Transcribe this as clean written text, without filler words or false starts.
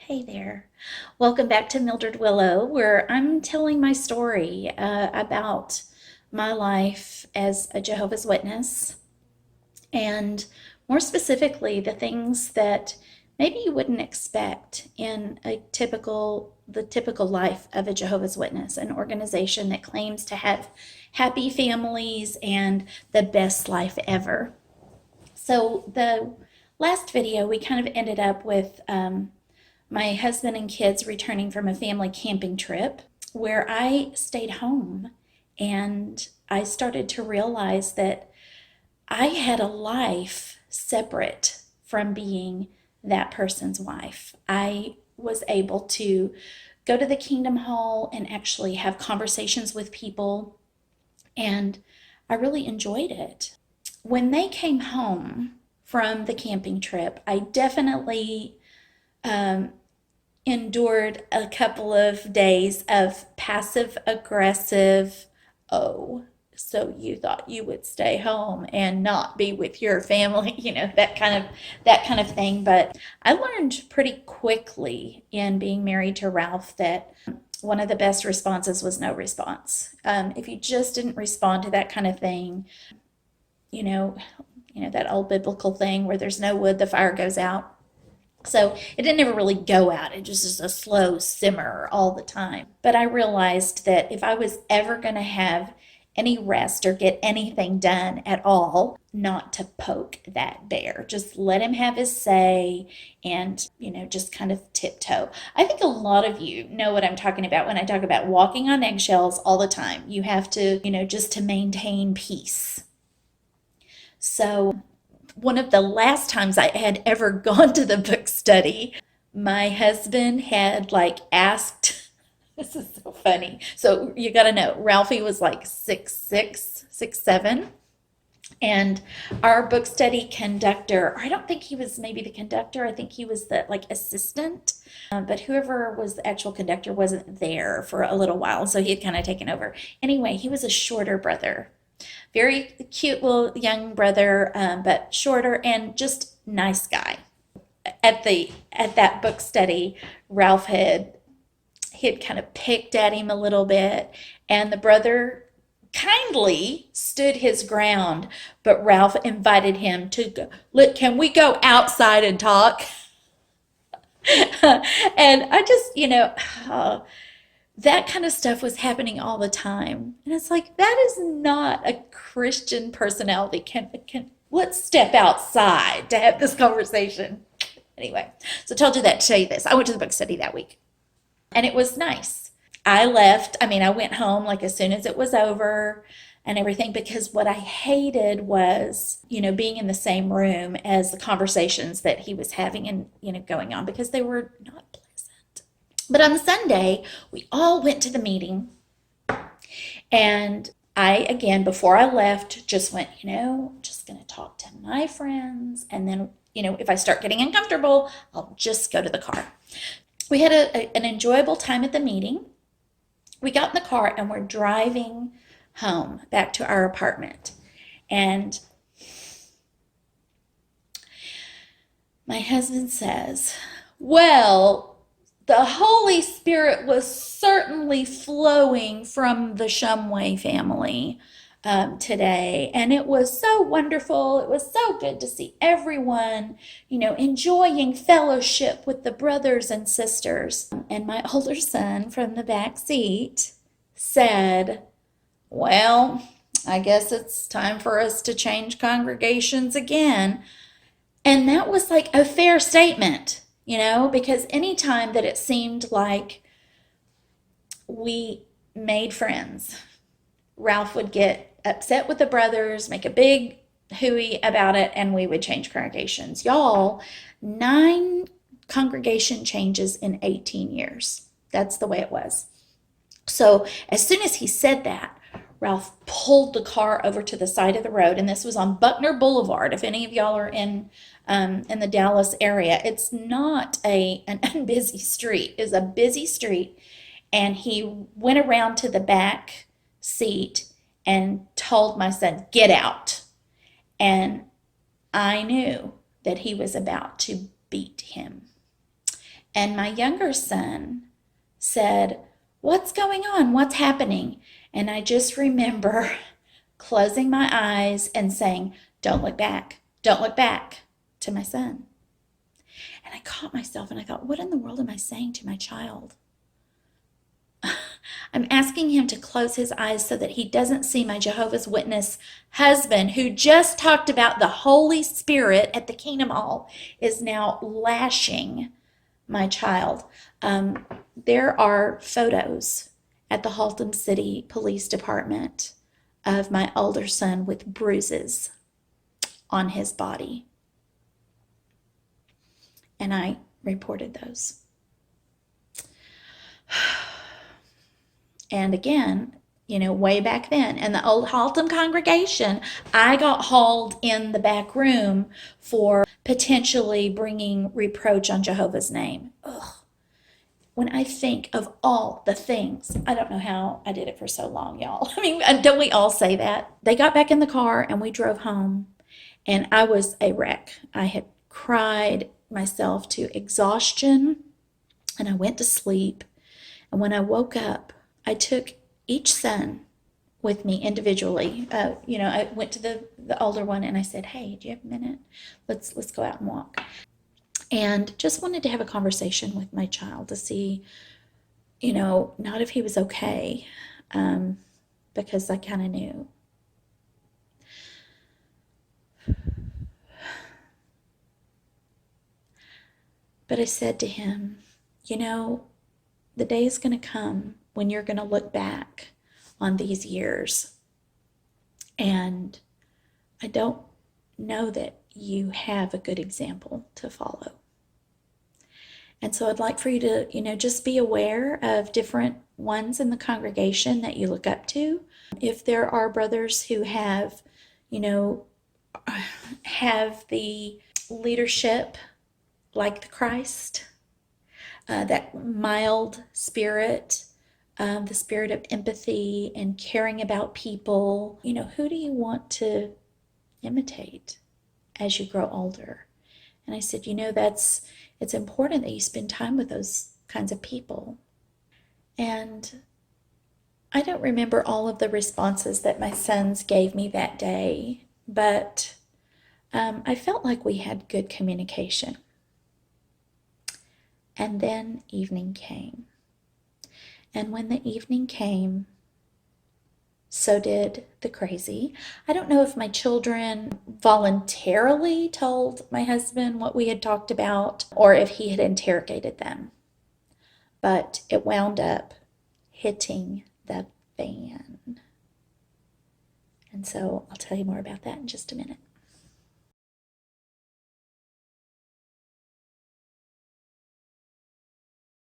Hey there. Welcome back to Mildred Willow, where I'm telling my story about my life as a Jehovah's Witness, and more specifically, the things that maybe you wouldn't expect in the typical life of a Jehovah's Witness, an organization that claims to have happy families and the best life ever. So the last video, we kind of ended up with my husband and kids returning from a family camping trip where I stayed home, and I started to realize that I had a life separate from being that person's wife. I was able to go to the Kingdom Hall and actually have conversations with people, and I really enjoyed it. When they came home from the camping trip, I definitely um, endured a couple of days of passive aggressive, oh, so you thought you would stay home and not be with your family, that kind of thing. But I learned pretty quickly in being married to Ralph that one of the best responses was no response. If you just didn't respond to that kind of thing, you know, that old biblical thing where there's no wood, the fire goes out. So it didn't ever really go out. It just is a slow simmer all the time. But I realized that if I was ever going to have any rest or get anything done at all, not to poke that bear. Just let him have his say and, just kind of tiptoe. I think a lot of you know what I'm talking about when I talk about walking on eggshells all the time. You have to, just to maintain peace. So one of the last times I had ever gone to the book study, my husband had asked, this is so funny. So you got to know, Ralphie was like 6'6", 6'7". And our book study conductor, I don't think he was maybe the conductor, I think he was the assistant. But whoever was the actual conductor wasn't there for a little while, so he had kind of taken over. Anyway, he was a shorter brother, very cute little young brother, but shorter and just nice guy. At that book study, Ralph had kind of picked at him a little bit, and the brother kindly stood his ground, but Ralph invited him to go, look, can we go outside and talk? And I just, that kind of stuff was happening all the time. And it's like, that is not a Christian personality. Can let's step outside to have this conversation. Anyway, so I told you that to tell you this. I went to the book study that week, and it was nice. I went home as soon as it was over and everything, because what I hated was, being in the same room as the conversations that he was having and, going on, because they were not pleasant. But on Sunday, we all went to the meeting, and I, again, before I left, just went, just going to talk to my friends, and then, if I start getting uncomfortable, I'll just go to the car. We had an enjoyable time at the meeting. We got in the car and we're driving home back to our apartment. And my husband says, well, the Holy Spirit was certainly flowing from the Shumway family today, and it was so wonderful. It was so good to see everyone, enjoying fellowship with the brothers and sisters. And my older son from the back seat said, well, I guess it's time for us to change congregations again. And that was like a fair statement, because anytime that it seemed like we made friends, Ralph would get upset with the brothers, make a big hooey about it, and we would change congregations. Y'all, 9 congregation changes in 18 years. That's the way it was. So as soon as he said that, Ralph pulled the car over to the side of the road, and this was on Buckner Boulevard. If any of y'all are in the Dallas area, it's not an unbusy street. It's a busy street, and he went around to the back seat and told my son, get out. And I knew that he was about to beat him. And my younger son said, "What's going on? What's happening?" And I just remember closing my eyes and saying, "Don't look back, don't look back," to my son. And I caught myself and I thought, what in the world am I saying to my child? I'm asking him to close his eyes so that he doesn't see my Jehovah's Witness husband, who just talked about the Holy Spirit at the Kingdom Hall, is now lashing my child. There are photos at the Haltom City Police Department of my older son with bruises on his body. And I reported those. And again, way back then, in the old Haltom congregation, I got hauled in the back room for potentially bringing reproach on Jehovah's name. Ugh. When I think of all the things, I don't know how I did it for so long, y'all. I mean, don't we all say that? They got back in the car and we drove home, and I was a wreck. I had cried myself to exhaustion, and I went to sleep. And when I woke up, I took each son with me individually. I went to the older one and I said, "Hey, do you have a minute? Let's go out and walk." And just wanted to have a conversation with my child to see, not if he was okay, because I kind of knew. But I said to him, the day is going to come when you're going to look back on these years, and I don't know that you have a good example to follow. And so I'd like for you to, just be aware of different ones in the congregation that you look up to. If there are brothers who have the leadership like the Christ, that mild spirit, the spirit of empathy and caring about people, who do you want to imitate as you grow older? And I said, it's important that you spend time with those kinds of people. And I don't remember all of the responses that my sons gave me that day, but I felt like we had good communication. And then evening came. And when the evening came, so did the crazy. I don't know if my children voluntarily told my husband what we had talked about or if he had interrogated them. But it wound up hitting the fan. And so I'll tell you more about that in just a minute.